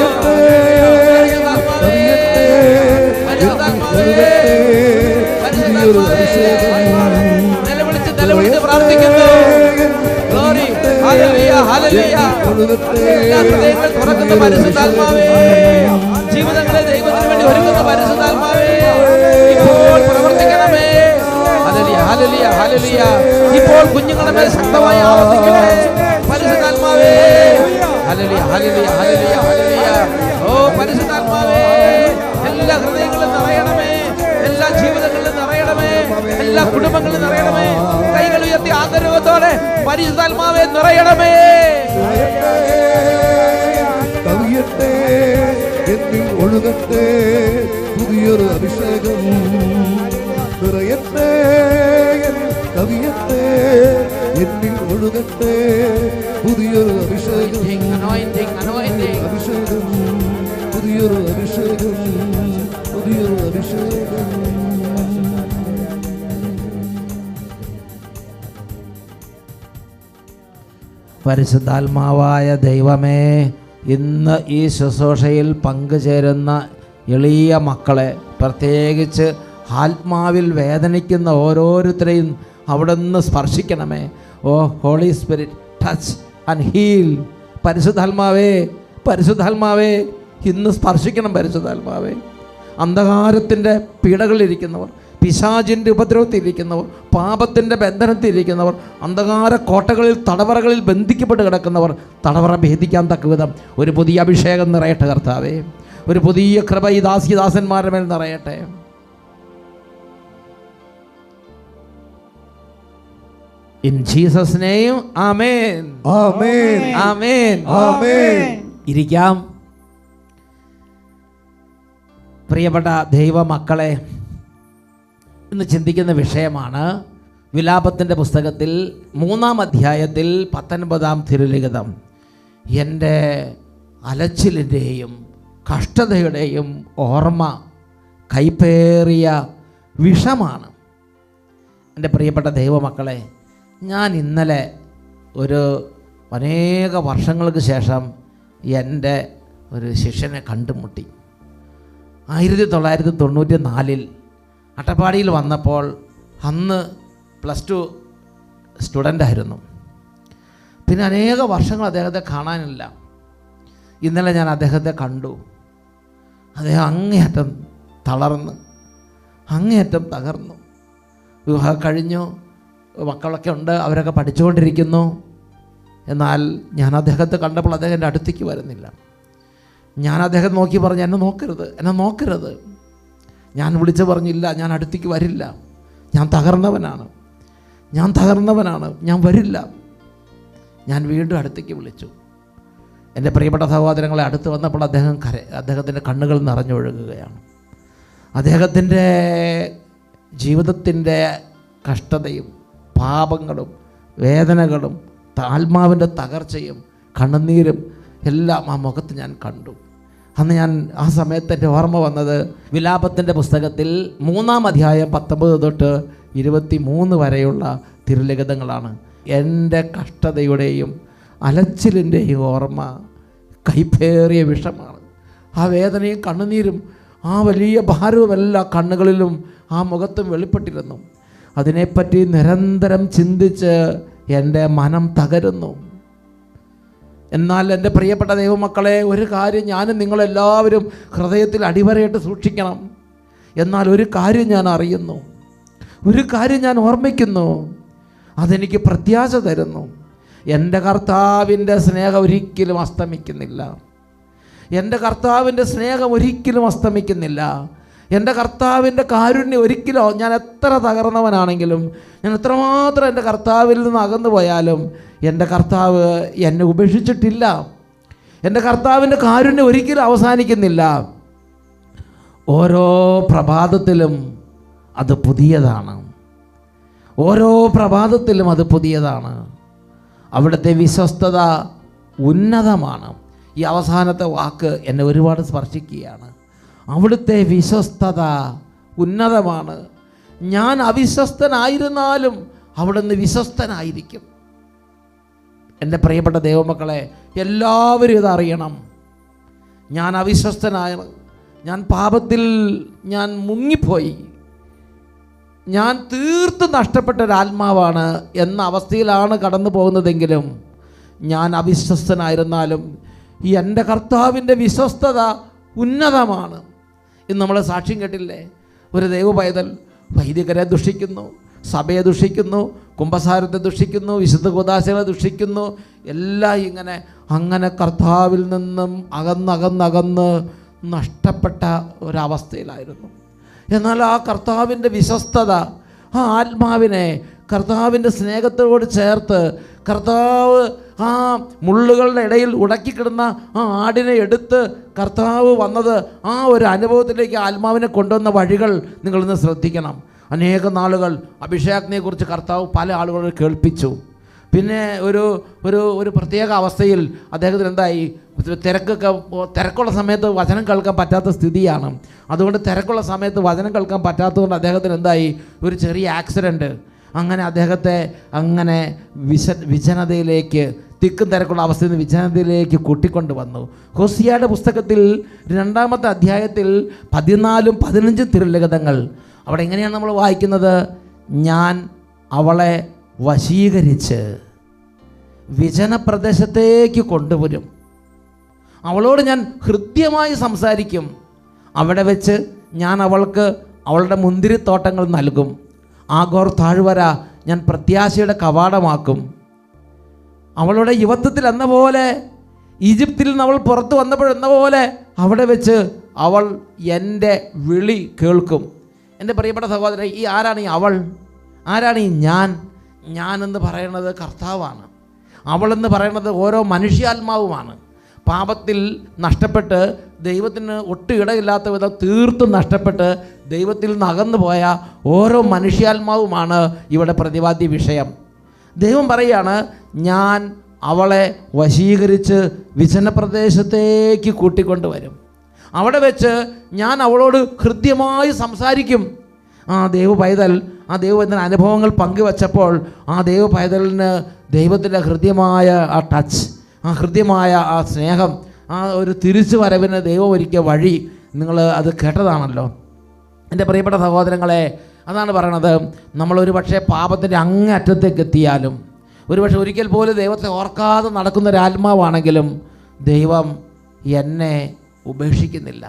നിലവിളിച്ച് പ്രാർത്ഥിക്കുന്നു. Glory, hallelujah, hallelujah. എല്ലാ ഹൃദയങ്ങൾ തുറക്കുന്ന പരിശുദ്ധാത്മാവേ, ജീവിതങ്ങളെ ദൈവത്തിന് വേണ്ടി ഒരുക്കുന്ന പരിശുദ്ധാത്മാവേ, ഇപ്പോൾ പ്രവർത്തിക്കണമേ. Hallelujah, hallelujah, hallelujah. ഇപ്പോൾ കുഞ്ഞുങ്ങളുടെ മേൽ ശക്തമായി ആവർത്തിക്കണേ പരിശുദ്ധാത്മാവേ. Hallelujah, hallelujah, hallelujah, hallelujah. ഓ പരിശുദ്ധാത്മാവേ, എല്ലാ ഹൃദയങ്ങളും നിറയണമേ, എല്ലാ ജീവിതങ്ങളിലും നിറയണമേ, എല്ലാ കുടുംബങ്ങളിലും നിറയണമേ. കൈകൾ ഉയർത്തി ആദരവത്തോടെ പരിശുദ്ധാത്മാവേ നിറയണമേ. കവിയട്ടെ എന്നിൽ ഒഴുകട്ടെ പുതിയൊരു അഭിഷേകം. നിറയട്ടെ കവിയട്ടെ എന്നിൽ ഒഴുകട്ടെ പുതിയൊരു അഭിഷേകം. അഭിഷേകം, പുതിയൊരു അഭിഷേകം, പുതിയൊരു അഭിഷേകം. പരിശുദ്ധാത്മാവായ ദൈവമേ, ഇന്ന് ഈ ശുശ്രൂഷയിൽ പങ്കുചേരുന്ന എളിയ മക്കളെ, പ്രത്യേകിച്ച് ആത്മാവിൽ വേദനിക്കുന്ന ഓരോരുത്തരെയും അവിടുന്ന് സ്പർശിക്കണമേ. Oh Holy Spirit, touch and heal. പരിശുദ്ധാത്മാവേ, പരിശുദ്ധാത്മാവേ, ഇന്ന് സ്പർശിക്കണം പരിശുദ്ധാത്മാവേ. അന്ധകാരത്തിൻ്റെ പീഡകളിലിരിക്കുന്നവർ, പിശാചിൻ്റെ ഉപദ്രവത്തിലിരിക്കുന്നവർ, പാപത്തിൻ്റെ ബന്ധനത്തിലിരിക്കുന്നവർ, അന്ധകാര കോട്ടകളിൽ തടവറകളിൽ ബന്ധിക്കപ്പെട്ട് കിടക്കുന്നവർ തടവറ ഭേദിക്കാൻ തക്ക വിധം ഒരു പുതിയ അഭിഷേകം നിറയട്ടെ കർത്താവേ. ഒരു പുതിയ കൃപ ഈ ദാസിദാസന്മാരുടെ മേൽ നിറയട്ടെ. In Jesus' name, Amen. Amen. Amen. Amen. ഇരിക്കാം. പ്രിയപ്പെട്ട ദൈവമക്കളെ, ഇന്ന് ചിന്തിക്കുന്ന വിഷയമാണ് വിലാപത്തിൻ്റെ പുസ്തകത്തിൽ 3-ാം അധ്യായത്തിൽ 19-ാം തിരുലിഖിതം. എൻ്റെ അലച്ചിലിൻ്റെയും കഷ്ടതയുടെയും ഓർമ്മ കൈപ്പേറിയ വിഷമാണ്. എൻ്റെ പ്രിയപ്പെട്ട ദൈവമക്കളെ, ഞാൻ ഇന്നലെ അനേക വർഷങ്ങൾക്ക് ശേഷം എൻ്റെ ഒരു ശിഷ്യനെ കണ്ടുമുട്ടി. 1994 അട്ടപ്പാടിയിൽ വന്നപ്പോൾ അന്ന് +2 സ്റ്റുഡൻ്റായിരുന്നു. പിന്നെ അനേക വർഷങ്ങൾ അദ്ദേഹത്തെ കാണാനില്ല. ഇന്നലെ ഞാൻ അദ്ദേഹത്തെ കണ്ടു. അദ്ദേഹം അങ്ങേയറ്റം തളർന്ന്, അങ്ങേയറ്റം തകർന്നു. വിവാഹം കഴിഞ്ഞു, മക്കളൊക്കെ ഉണ്ട്, അവരൊക്കെ പഠിച്ചുകൊണ്ടിരിക്കുന്നു. എന്നാൽ ഞാൻ അദ്ദേഹത്തെ കണ്ടപ്പോൾ അദ്ദേഹം എൻ്റെ അടുത്തേക്ക് വരുന്നില്ല. ഞാൻ അദ്ദേഹത്തെ നോക്കി പറഞ്ഞു, എന്നെ നോക്കരുത്, എന്നെ നോക്കരുത്. ഞാൻ വിളിച്ചു പറഞ്ഞില്ല, ഞാൻ അടുത്തേക്ക് വരില്ല, ഞാൻ തകർന്നവനാണ്, ഞാൻ വരില്ല. ഞാൻ വീണ്ടും അടുത്തേക്ക് വിളിച്ചു. എൻ്റെ പ്രിയപ്പെട്ട സഹോദരങ്ങളെ, അടുത്ത് വന്നപ്പോൾ അദ്ദേഹത്തിൻ്റെ കണ്ണുകൾ നിറഞ്ഞൊഴുകുകയാണ്. അദ്ദേഹത്തിൻ്റെ ജീവിതത്തിൻ്റെ കഷ്ടതയും പാപങ്ങളും വേദനകളും ആത്മാവിൻ്റെ തകർച്ചയും കണ്ണുനീരും എല്ലാം ആ മുഖത്ത് ഞാൻ കണ്ടു. അന്ന് ഞാൻ ആ സമയത്ത് എൻ്റെ ഓർമ്മ വന്നത് വിലാപത്തിൻ്റെ പുസ്തകത്തിൽ 3-ാം അധ്യായം 19 തൊട്ട് 23 വരെയുള്ള തിരുലിഖിതങ്ങളാണ്. എൻ്റെ കഷ്ടതയുടെയും അലച്ചിലിൻ്റെയും ഓർമ്മ കൈപ്പേറിയ വിഷമാണ്. ആ വേദനയും കണ്ണുനീരും ആ വലിയ ഭാരവും എല്ലാ കണ്ണുകളിലും ആ മുഖത്തും വെളിപ്പെട്ടിരുന്നു. അതിനെപ്പറ്റി നിരന്തരം ചിന്തിച്ച് എൻ്റെ മനം തകരുന്നു. എന്നാൽ എൻ്റെ പ്രിയപ്പെട്ട ദൈവമക്കളെ, ഒരു കാര്യം ഞാനും നിങ്ങളെല്ലാവരും ഹൃദയത്തിൽ അടിവരയിട്ട് സൂക്ഷിക്കണം. എന്നാൽ ഒരു കാര്യം ഞാൻ അറിയുന്നു, ഒരു കാര്യം ഞാൻ ഓർമ്മിക്കുന്നു, അതെനിക്ക് പ്രത്യാശ തരുന്നു. എൻ്റെ കർത്താവിൻ്റെ സ്നേഹം ഒരിക്കലും അസ്തമിക്കുന്നില്ല. എൻ്റെ കർത്താവിൻ്റെ സ്നേഹം ഒരിക്കലും അസ്തമിക്കുന്നില്ല. എൻ്റെ കർത്താവിൻ്റെ കാരുണ്യം ഒരിക്കലും, ഞാൻ എത്ര തകർന്നവനാണെങ്കിലും, ഞാൻ എത്രമാത്രം എൻ്റെ കർത്താവിൽ നിന്ന് അകന്നു പോയാലും എൻ്റെ കർത്താവ് എന്നെ ഉപേക്ഷിച്ചിട്ടില്ല. എൻ്റെ കർത്താവിൻ്റെ കാരുണ്യം ഒരിക്കലും അവസാനിക്കുന്നില്ല. ഓരോ പ്രഭാതത്തിലും അത് പുതിയതാണ്. ഓരോ പ്രഭാതത്തിലും അത് പുതിയതാണ്. അവിടുത്തെ വിശ്വസ്തത ഉന്നതമാണ്. ഈ അവസാനത്തെ വാക്ക് എന്നെ ഒരുപാട് സ്പർശിക്കുകയാണ്. അവിടുത്തെ വിശ്വസ്തത ഉന്നതമാണ്. ഞാൻ അവിശ്വസ്തനായിരുന്നാലും അവിടുന്ന് വിശ്വസ്തനായിരിക്കും. എൻ്റെ പ്രിയപ്പെട്ട ദൈവമക്കളെ, എല്ലാവരും ഇതറിയണം. ഞാൻ അവിശ്വസ്തനാണ്, ഞാൻ പാപത്തിൽ ഞാൻ മുങ്ങിപ്പോയി, ഞാൻ തീർത്തും നഷ്ടപ്പെട്ട ഒരാത്മാവാണ് എന്ന അവസ്ഥയിലാണ് കടന്നു പോകുന്നതെങ്കിലും, ഞാൻ അവിശ്വസ്തനായിരുന്നാലും എൻ്റെ കർത്താവിൻ്റെ വിശ്വസ്തത ഉന്നതമാണ്. ഇന്ന് നമ്മൾ സാക്ഷ്യം കേട്ടില്ലേ? ഒരു ദൈവ പൈതൽ വൈദികരെ ദുഷിക്കുന്നു, സഭയെ ദുഷിക്കുന്നു, കുമ്പസാരത്തെ ദുഷിക്കുന്നു, വിശുദ്ധ കൂദാശകളെ ദുഷിക്കുന്നു, എല്ലാം അങ്ങനെ കർത്താവിൽ നിന്നും അകന്നകന്നകന്ന് നഷ്ടപ്പെട്ട ഒരവസ്ഥയിലായിരുന്നു. എന്നാൽ ആ കർത്താവിൻ്റെ വിശ്വസ്തത, ആ ആത്മാവിനെ കർത്താവിൻ്റെ സ്നേഹത്തോട് ചേർത്ത്, കർത്താവ് ആ മുള്ളുകളുടെ ഇടയിൽ ഉടക്കിക്കിടുന്ന ആ ആടിനെ എടുത്ത് കർത്താവ് വന്നത്, ആ ഒരു അനുഭവത്തിലേക്ക് ആത്മാവിനെ കൊണ്ടുവന്ന വഴികൾ നിങ്ങളിന്ന് ശ്രദ്ധിക്കണം. അനേക നാളുകൾ അഭിഷേകത്തിനെക്കുറിച്ച് കർത്താവ് പല ആളുകളെ കേൾപ്പിച്ചു. പിന്നെ ഒരു പ്രത്യേക അവസ്ഥയിൽ അദ്ദേഹത്തിന് എന്തായി, തിരക്കുള്ള സമയത്ത് വചനം കേൾക്കാൻ പറ്റാത്ത സ്ഥിതിയാണ്. അതുകൊണ്ട് തിരക്കുള്ള സമയത്ത് വചനം കേൾക്കാൻ പറ്റാത്തതുകൊണ്ട് അദ്ദേഹത്തിന് എന്തായി, ഒരു ചെറിയ ആക്സിഡൻറ്റ്. അങ്ങനെ അദ്ദേഹത്തെ വിജനതയിലേക്ക്, തിക്കും തിരക്കുള്ള അവസ്ഥയിൽ നിന്ന് വിജനതയിലേക്ക് കൂട്ടിക്കൊണ്ട് വന്നു. ഹോസിയയുടെ പുസ്തകത്തിൽ 2-ാമത്തെ അധ്യായത്തിൽ 14-15 തിരുലിഖിതങ്ങൾ, അവിടെ എങ്ങനെയാണ് നമ്മൾ വായിക്കുന്നത്? ഞാൻ അവളെ വശീകരിച്ച് വിജനപ്രദേശത്തേക്ക് കൊണ്ടുവരും, അവളോട് ഞാൻ ഹൃദ്യമായി സംസാരിക്കും, അവിടെ വെച്ച് ഞാൻ അവൾക്ക് അവളുടെ മുന്തിരിത്തോട്ടങ്ങൾ നൽകും, ആഗോർ താഴ്വര ഞാൻ പ്രത്യാശയുടെ കവാടമാക്കും. അവളുടെ യുവത്വത്തിൽ എന്ന പോലെ, ഈജിപ്തിൽ നിന്ന് അവൾ പുറത്തു വന്നപ്പോഴെന്ന പോലെ അവിടെ വെച്ച് അവൾ എൻ്റെ വിളി കേൾക്കും. എൻ്റെ പ്രിയപ്പെട്ട സഹോദരൻ, ഈ ആരാണ് ഈ അവൾ? ആരാണ് ഈ ഞാൻ എന്ന് പറയുന്നത് കർത്താവാണ്. അവളെന്ന് പറയുന്നത് ഓരോ മനുഷ്യാത്മാവുമാണ്. പാപത്തിൽ നഷ്ടപ്പെട്ട്, ദൈവത്തിന് ഒട്ടും ഇടയില്ലാത്ത വിധം തീർത്തും നഷ്ടപ്പെട്ട് ദൈവത്തിൽ നിന്ന് അകന്നു പോയ ഓരോ മനുഷ്യാത്മാവുമാണ് ഇവിടെ പ്രതിപാദ്യ വിഷയം. ദൈവം പറയുകയാണ്, ഞാൻ അവളെ വശീകരിച്ച് വിജനപ്രദേശത്തേക്ക് കൂട്ടിക്കൊണ്ടുവരും, അവിടെ വെച്ച് ഞാൻ അവളോട് ഹൃദ്യമായി സംസാരിക്കും. ആ ദൈവ പൈതൽ അനുഭവങ്ങൾ പങ്കുവച്ചപ്പോൾ ആ ദൈവ പൈതലിന് ദൈവത്തിൻ്റെ ഹൃദ്യമായ ആ ടച്ച്, ആ ഹൃദ്യമായ ആ സ്നേഹം, ആ ഒരു തിരിച്ചു വരവിന് ദൈവം ഒരുക്കിയ വഴി നിങ്ങൾ അത് കേട്ടതാണല്ലോ. എൻ്റെ പ്രിയപ്പെട്ട സഹോദരങ്ങളെ, അതാണ് പറയണത്, നമ്മളൊരു പക്ഷേ പാപത്തിൻ്റെ അങ്ങേയറ്റത്തേക്ക് എത്തിയാലും, ഒരുപക്ഷെ ഒരിക്കൽ പോലും ദൈവത്തെ ഓർക്കാതെ നടക്കുന്ന ഒരാത്മാവാണെങ്കിലും ദൈവം എന്നെ ഉപേക്ഷിക്കുന്നില്ല,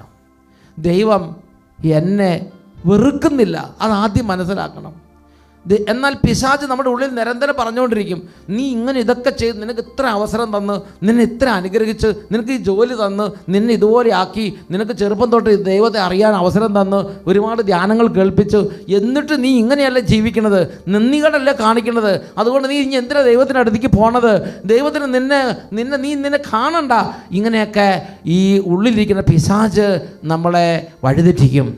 ദൈവം എന്നെ വെറുക്കുന്നില്ല. അതാദ്യം മനസ്സിലാക്കണം. എന്നാൽ പിശാച് നമ്മുടെ ഉള്ളിൽ നിരന്തരം പറഞ്ഞുകൊണ്ടിരിക്കും, നീ ഇങ്ങനെ ഇതൊക്കെ ചെയ്ത്, നിനക്ക് ഇത്ര അവസരം തന്ന്, നിന്നെ ഇത്ര അനുഗ്രഹിച്ച്, നിനക്ക് ഈ ജോലി തന്ന്, നിന്നെ ഇതുപോലെ ആക്കി, നിനക്ക് ചെറുപ്പം തൊട്ട് ദൈവത്തെ അറിയാൻ അവസരം തന്ന്, ഒരുപാട് ധ്യാനങ്ങൾ കേൾപ്പിച്ചു, എന്നിട്ട് നീ ഇങ്ങനെയല്ല ജീവിക്കുന്നത്, നന്ദികേടല്ലേ കാണിക്കുന്നത്, അതുകൊണ്ട് നീ ഇനി എന്തിനാ ദൈവത്തിനടുത്തേക്ക് പോണത്, ദൈവത്തിന് നിന്നെ കാണണ്ട. ഇങ്ങനെയൊക്കെ ഈ ഉള്ളിലിരിക്കുന്ന പിശാച് നമ്മളെ വഴിതെറ്റിക്കും.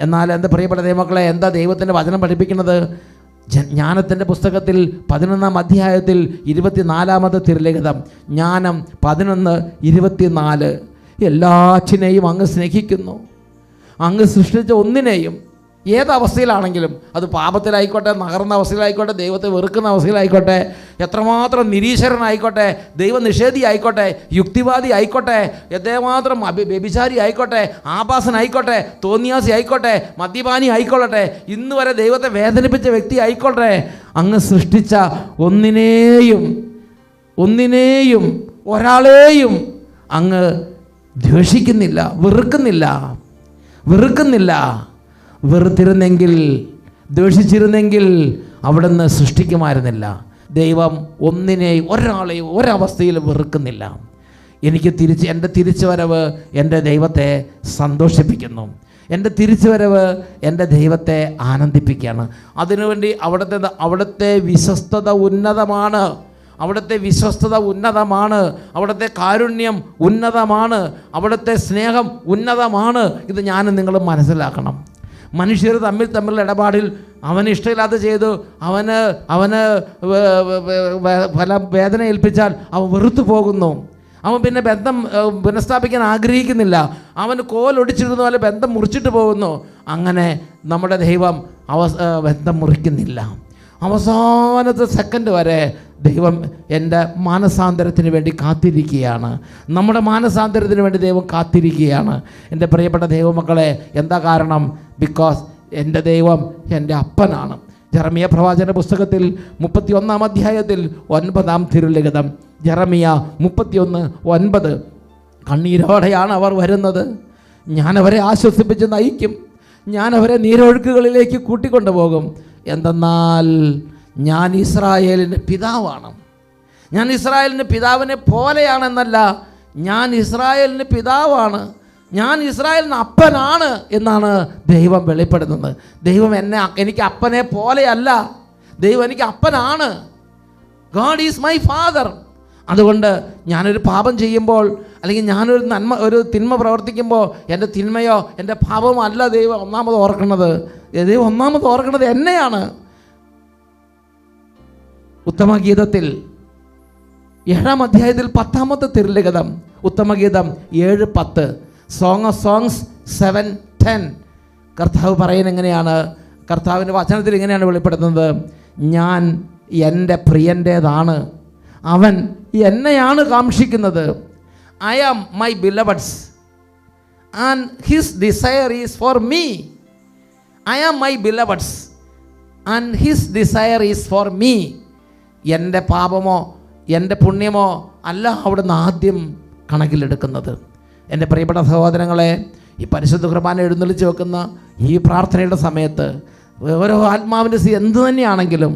എന്നാൽ എൻ്റെ പ്രിയപ്പെട്ട ദൈവമക്കളെ, എന്താ ദൈവത്തിൻ്റെ വചനം പഠിപ്പിക്കുന്നത്? ജ്ഞാനത്തിൻ്റെ പുസ്തകത്തിൽ 11-ാം അധ്യായത്തിൽ 24-ാമത്തെ തിരുലിഖിതം, ജ്ഞാനം 11:24, എല്ലാറ്റിനെയും അങ്ങ് സ്നേഹിക്കുന്നു, അങ്ങ് സൃഷ്ടിച്ച ഒന്നിനെയും, ഏതവസ്ഥയിലാണെങ്കിലും, അത് പാപത്തിലായിക്കോട്ടെ, നകർന്ന അവസ്ഥയിലായിക്കോട്ടെ, ദൈവത്തെ വെറുക്കുന്ന അവസ്ഥയിലായിക്കോട്ടെ, എത്രമാത്രം നിരീശ്വരനായിക്കോട്ടെ, ദൈവനിഷേധി ആയിക്കോട്ടെ, യുക്തിവാദി ആയിക്കോട്ടെ, എത്രമാത്രം വ്യഭിചാരി ആയിക്കോട്ടെ, ആഭാസനായിക്കോട്ടെ, തോന്നിയാസി ആയിക്കോട്ടെ, മദ്യപാനി ആയിക്കൊള്ളട്ടെ, ഇന്ന് വരെ ദൈവത്തെ വേദനിപ്പിച്ച വ്യക്തി ആയിക്കോട്ടെ, അങ്ങ് സൃഷ്ടിച്ച ഒന്നിനെയും ഒരാളെയും അങ്ങ് ദ്വേഷിക്കുന്നില്ല, വെറുക്കുന്നില്ല. വെറുത്തിരുന്നെങ്കിൽ, ദ്വേഷിച്ചിരുന്നെങ്കിൽ അവിടുന്ന് സൃഷ്ടിക്കുമായിരുന്നില്ല. ദൈവം ഒന്നിനെയും ഒരാളെയും ഒരവസ്ഥയിലും വെറുക്കുന്നില്ല. എൻ്റെ തിരിച്ചുവരവ് എൻ്റെ ദൈവത്തെ സന്തോഷിപ്പിക്കുന്നു. എൻ്റെ തിരിച്ചുവരവ് എൻ്റെ ദൈവത്തെ ആനന്ദിപ്പിക്കുകയാണ്. അതിനുവേണ്ടി അവിടുത്തെ വിശ്വസ്തത ഉന്നതമാണ്. അവിടുത്തെ കാരുണ്യം ഉന്നതമാണ്. അവിടുത്തെ സ്നേഹം ഉന്നതമാണ്. ഇത് ഞാനും നിങ്ങളും മനസ്സിലാക്കണം. മനുഷ്യർ തമ്മിലുള്ള ഇടപാടിൽ അവന് ഇഷ്ടമില്ലാതെ ചെയ്തു, അവന് വേദന ഏൽപ്പിച്ചാൽ അവൻ വെറുത്തു പോകുന്നു. അവൻ പിന്നെ ബന്ധം പുനഃസ്ഥാപിക്കാൻ ആഗ്രഹിക്കുന്നില്ല. അവന് കോലൊടിച്ചിരുന്ന പോലെ ബന്ധം മുറിച്ചിട്ട് പോകുന്നു. അങ്ങനെ നമ്മുടെ ദൈവം ബന്ധം മുറിക്കുന്നില്ല. അവസാനത്തെ സെക്കൻഡ് വരെ ദൈവം എൻ്റെ മാനസാന്തരത്തിന് വേണ്ടി കാത്തിരിക്കുകയാണ്. നമ്മുടെ മാനസാന്തരത്തിന് വേണ്ടി ദൈവം കാത്തിരിക്കുകയാണ്. എൻ്റെ പ്രിയപ്പെട്ട ദൈവമക്കളെ, എന്താ കാരണം? ബിക്കോസ് എൻ്റെ ദൈവം എൻ്റെ അപ്പനാണ്. ജെറമിയ പ്രവാചന പുസ്തകത്തിൽ 31-ാം അധ്യായത്തിൽ 9-ാം തിരുലിഖിതം, ജെറമിയ 31:9, കണ്ണീരോടെയാണ് അവർ വരുന്നത്. ഞാനവരെ ആശ്വസിപ്പിച്ച് നയിക്കും. ഞാനവരെ നീരൊഴുക്കുകളിലേക്ക് കൂട്ടിക്കൊണ്ടുപോകും. എന്തെന്നാൽ ഞാൻ ഇസ്രായേലിൻ്റെ പിതാവാണ്. ഞാൻ ഇസ്രായേലിൻ്റെ പിതാവിനെ പോലെയാണെന്നല്ല, ഞാൻ ഇസ്രായേലിൻ്റെ പിതാവാണ്. ഞാൻ ഇസ്രായേലിന് അപ്പനാണ് എന്നാണ് ദൈവം വെളിപ്പെടുത്തുന്നത്. ദൈവം എനിക്ക് അപ്പനെ പോലെയല്ല, ദൈവം എനിക്ക് അപ്പനാണ്. God is my father. അതുകൊണ്ട് ഞാനൊരു പാപം ചെയ്യുമ്പോൾ, അല്ലെങ്കിൽ ഞാനൊരു തിന്മ പ്രവർത്തിക്കുമ്പോൾ എൻ്റെ തിന്മയോ എൻ്റെ പാപമോ അല്ല ദൈവം ഒന്നാമത് ഓർക്കുന്നത്. ദൈവം ഒന്നാമത് ഓർക്കുന്നത് എന്നെയാണ്. ഉത്തമഗീതത്തിൽ 7-ാം അധ്യായത്തിൽ 10-ാമത്തെ തിരുലിഖിതം, ഉത്തമഗീതം 7:10, സോങ് ഓഫ് സോങ്സ് 7:10, കർത്താവ് പറയുന്നത് എങ്ങനെയാണ്? കർത്താവിൻ്റെ വചനത്തിൽ ഇങ്ങനെയാണ് വെളിപ്പെടുത്തുന്നത്: ഞാൻ എൻ്റെ പ്രിയൻ്റേതാണ്, അവൻ എന്നെയാണ് കാംക്ഷിക്കുന്നത്. I am my beloved's and his desire is for me. I am my beloved's and his desire is for me. എൻ്റെ പാപമോ എൻ്റെ പുണ്യമോ അല്ല അവിടുന്ന് ആദ്യം കണക്കിലെടുക്കുന്നത്. എൻ്റെ പ്രിയപ്പെട്ട സഹോദരങ്ങളെ, ഈ പരിശുദ്ധ കുർബാന എഴുന്നള്ളിച്ച് വെക്കുന്ന ഈ പ്രാർത്ഥനയുടെ സമയത്ത് ഓരോ ആത്മാവിൻ്റെ എന്തു തന്നെയാണെങ്കിലും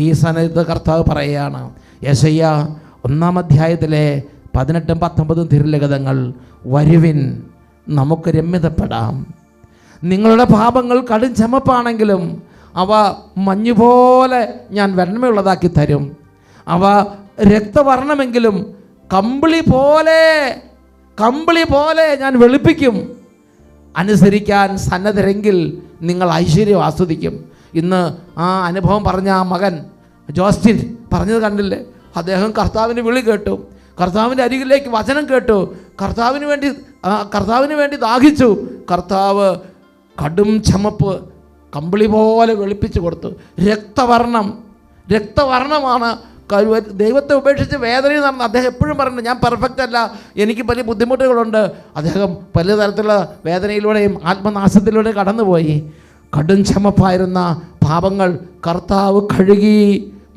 ഈ സമയത്ത് കർത്താവ് പറയുകയാണ്, യെശയ്യ 1-ാം അധ്യായത്തിലെ 18-19 തിരുലിഖിതങ്ങൾ, വരുവിൻ നമുക്ക് രമ്യതപ്പെടാം. നിങ്ങളുടെ പാപങ്ങൾ കടും ചമപ്പാണെങ്കിലും അവ മഞ്ഞുപോലെ ഞാൻ വെണ്മയുള്ളതാക്കി തരും. അവ രക്തവർണ്ണമെങ്കിലും കമ്പിളി പോലെ ഞാൻ വെളുപ്പിക്കും. അനുസരിക്കാൻ സന്നദ്ധരെങ്കിൽ നിങ്ങൾ ഐശ്വര്യം ആസ്വദിക്കും. ഇന്ന് ആ അനുഭവം പറഞ്ഞ ആ മകൻ ജോസ്റ്റിൻ പറഞ്ഞത് കണ്ടില്ലേ? അദ്ദേഹം കർത്താവിൻ്റെ വിളി കേട്ടു, കർത്താവിൻ്റെ അരികിലേക്ക് വചനം കേട്ടു, കർത്താവിന് വേണ്ടി ദാഹിച്ചു. കർത്താവ് കടും ചമപ്പ് കമ്പിളി പോലെ വെളുപ്പിച്ച് കൊടുത്തു. രക്തവർണ്ണമാണ്. ദൈവത്തെ ഉപേക്ഷിച്ച് വേദനയിൽ നടന്ന് അദ്ദേഹം എപ്പോഴും പറയുന്നത്, ഞാൻ പെർഫെക്റ്റ് അല്ല, എനിക്ക് വലിയ ബുദ്ധിമുട്ടുകളുണ്ട്. അദ്ദേഹം പല തരത്തിലുള്ള വേദനയിലൂടെയും ആത്മനാശത്തിലൂടെയും കടന്നുപോയി. കടും ചമപ്പായിരുന്ന പാപങ്ങൾ കർത്താവ് കഴുകി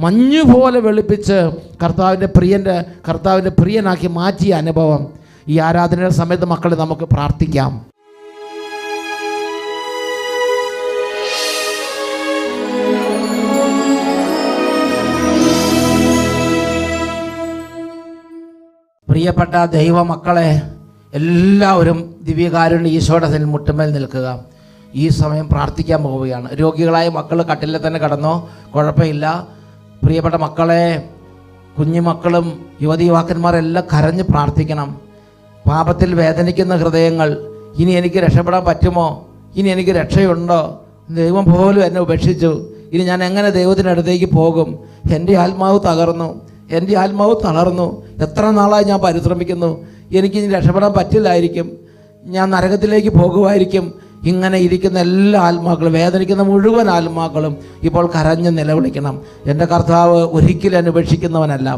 മഞ്ഞുപോലെ വെളുപ്പിച്ച് കർത്താവിൻ്റെ പ്രിയനാക്കി മാറ്റിയ അനുഭവം ഈ ആരാധനയുടെ സമയത്ത് മക്കളെ നമുക്ക് പ്രാർത്ഥിക്കാം. പ്രിയപ്പെട്ട ദൈവമക്കളെ, എല്ലാവരും ദിവ്യകാരുണ്യ ഈശോയുടെ മുട്ടുമേൽ നിൽക്കുക. ഈ സമയം പ്രാർത്ഥിക്കാൻ പോവുകയാണ്. രോഗികളായ മക്കൾ കട്ടിലിൽ തന്നെ കിടന്നോ, കുഴപ്പമില്ല. പ്രിയപ്പെട്ട മക്കളെ, കുഞ്ഞുമക്കളും യുവതീവാക്കന്മാരെല്ലാം കരഞ്ഞ് പ്രാർത്ഥിക്കണം. പാപത്തിൽ വേദനിക്കുന്ന ഹൃദയങ്ങൾ, ഇനി എനിക്ക് രക്ഷപ്പെടാൻ പറ്റുമോ? ഇനി എനിക്ക് രക്ഷയുണ്ടോ? ദൈവം പോലും എന്നെ ഉപേക്ഷിച്ചു, ഇനി ഞാൻ എങ്ങനെ ദൈവത്തിനടുത്തേക്ക് പോകും? എൻ്റെ ആത്മാവ് തകർന്നു, എൻ്റെ ആത്മാവ് തളർന്നു. എത്ര നാളായി ഞാൻ പരിശ്രമിക്കുന്നു, എനിക്കിനി രക്ഷപ്പെടാൻ പറ്റില്ലായിരിക്കും, ഞാൻ നരകത്തിലേക്ക് പോകുമായിരിക്കും. ഇങ്ങനെ ഇരിക്കുന്ന എല്ലാ ആത്മാക്കളും, വേദനിക്കുന്ന മുഴുവൻ ആത്മാക്കളും ഇപ്പോൾ കരഞ്ഞ് നിലവിളിക്കണം. എൻ്റെ കർത്താവ് ഒരിക്കലും എന്നെ ഉപേക്ഷിക്കുന്നവനല്ല.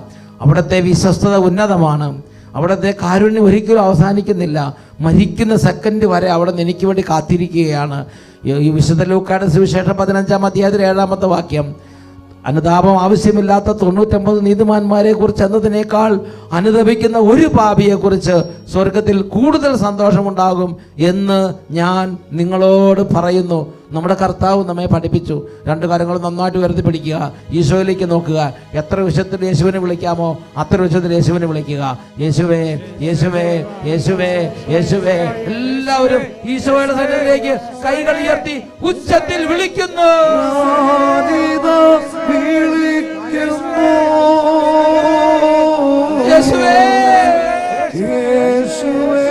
അവിടുത്തെ വിശ്വസ്തത ഉന്നതമാണ്. അവിടുത്തെ കാരുണ്യം ഒരിക്കലും അവസാനിക്കുന്നില്ല. മരിക്കുന്ന സെക്കൻഡ് വരെ അവിടെ നിന്ന് എനിക്ക് വേണ്ടി കാത്തിരിക്കുകയാണ്. ഈ വിശുദ്ധ ലൂക്കായുടെ സുവിശേഷം 15-ാം അധ്യായത്തിൽ 7-ാമത്തെ വാക്യം, അനുതാപം ആവശ്യമില്ലാത്ത 99 നീതിമാന്മാരെ കുറിച്ച് എന്നതിനേക്കാൾ അനുതപിക്കുന്ന ഒരു പാപിയെക്കുറിച്ച് സ്വർഗത്തിൽ കൂടുതൽ സന്തോഷമുണ്ടാകും എന്ന് ഞാൻ നിങ്ങളോട് പറയുന്നു. നമ്മുടെ കർത്താവ് നമ്മെ പഠിപ്പിച്ചു. രണ്ട് കാര്യങ്ങൾ നന്നായിട്ട് ഉയർത്തിപ്പിടിക്കുക, ഈശോയിലേക്ക് നോക്കുക. എത്ര വിശുദ്ധത്തിൽ യേശുവിനെ വിളിക്കാമോ അത്ര വിശുദ്ധത്തിൽ യേശുവിനെ വിളിക്കുക. യേശുവേ യേശുവേ യേശുവേ യേശുവേ. എല്ലാവരും ഈശോയുടെ സന്നിധിയിലേക്ക് കൈകൾ ഉയർത്തി ഉച്ചത്തിൽ വിളിക്കുന്നു. യേശുവേ യേശുവേ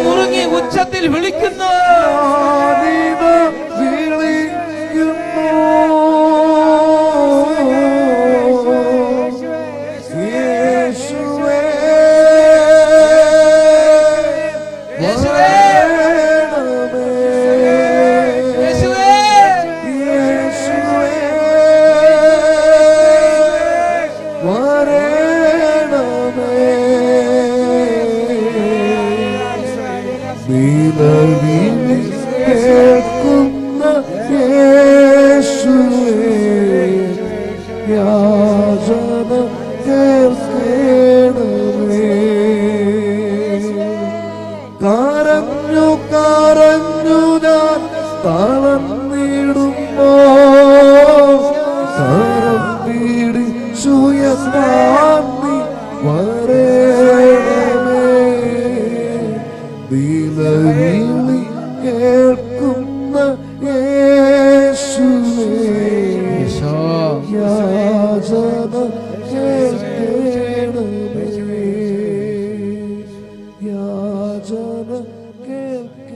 മുറുങ്ങി ഉച്ചത്തിൽ വിളിക്കുന്നു. കേൾക്കുന്ന യേശുവേ യാചന കേൾക്കണമേ. കരഞ്ഞു കരഞ്ഞു ഞാൻ തളർന്നിടുമ്പോ കരം പിടിച്ചുയർത്തി വരേണമേ. വിളി കേൾക്കുന്ന യേശുവേ യാചന കേൾക്കണമേ. യാചന കേൾക്കണമേ.